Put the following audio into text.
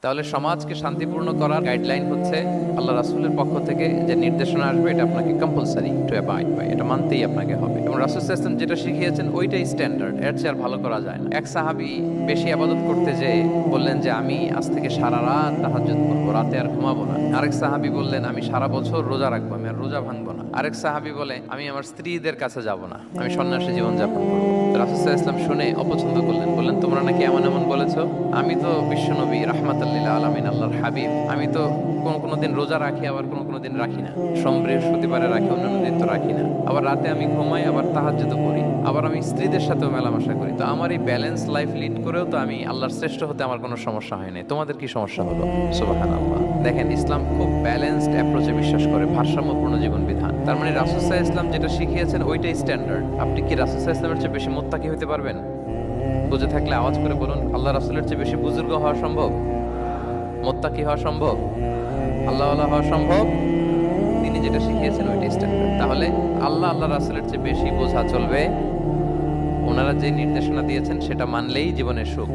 তাহলে সমাজকে শান্তিপূর্ণ করার গাইডলাইন হচ্ছে আল্লাহ রাসূলের পক্ষ থেকে যে নির্দেশনা আসবে এটা আপনাকে কম্পালসারি টু অ্যাবাইড বাই, এটা মানতেই আপনাকে হবে। এবং রাসূল সাল্লাল্লাহু আলাইহি ওয়াসাল্লাম যেটা শিখিয়েছেন ওইটাই স্ট্যান্ডার্ড, এর চেয়ে আর ভালো করা যায় না। এক সাহাবী বেশি ইবাদত করতে যেয়ে বললেন যে আমি আজ থেকে সারা রাত তাহাজ্জুদ করব, রাতে আর ঘুমাবো না। আরেক সাহাবী বললেন আমি সারা বছর রোজা রাখবো, আমি আর রোজা ভাঙবো না। আরেক সাহাবী বলে আমি আমার স্ত্রীদের কাছে যাব না, আমি সন্ন্যাসী জীবন যাপন করবো। রাসূল সাল্লাল্লাহু আলাইহি ওয়াসাল্লাম শুনে অপছন্দ করলেন, বললেন তোমরা নাকি এমন এমন বলেছো, আমি তো বিশ্বনবী রাহমাতাল লিল আলামিন, আল্লাহর হাবিব, আমি তো কোনো দিন রোজা রাখি, আবার কোনো দিন রাখি না। সোম বৃহস্পতিবারে রাখি, অন্যান্য দিন তো রাখি না। আবার রাতে আমি ঘুমাই, আবার তাহাজ্জুদও করি, আবার আমি স্ত্রীদের সাথেও মেলামেশা করি। তো আমার এই ব্যালেন্স লাইফ লিড করেও তো আমি আল্লাহর শ্রেষ্ঠ হতে আমার কোনো সমস্যা হয় নাই, তোমাদের কি সমস্যা হলো? সুবহানাল্লাহ। দেখেন, ইসলাম খুব ব্যালেন্সড অ্যাপ্রোচে বিশ্বাস করে, ভারসাম্যপূর্ণ জীবন বিধান। তার মানে রাসূল সাল্লাল্লাহু আলাইহি ওয়াসাল্লাম যেটা শিখিয়েছেন ওইটাই স্ট্যান্ডার্ড। আপনি কি রাসূল সাল্লাল্লাহু আলাইহি ওয়াসাল্লামের চেয়ে বেশি মুত্তাকি হতে পারবেন? বুঝে থাকলে আওয়াজ করে বলুন, আল্লাহ রাসূলের চেয়ে বেশি বুজুর্গ হওয়া সম্ভব? মুত্তাকি হওয়া সম্ভব? আল্লাহওয়ালা হওয়া সম্ভব? তিনি যেটা শিখিয়েছেন ওইটাই স্ট্যান্ডার্ড। তাহলে আল্লাহ রাসূলের চেয়ে বেশি বোঝা চলবে, ওনারা যে নির্দেশনা দিয়েছেন সেটা মানলেই জীবনের সুখ।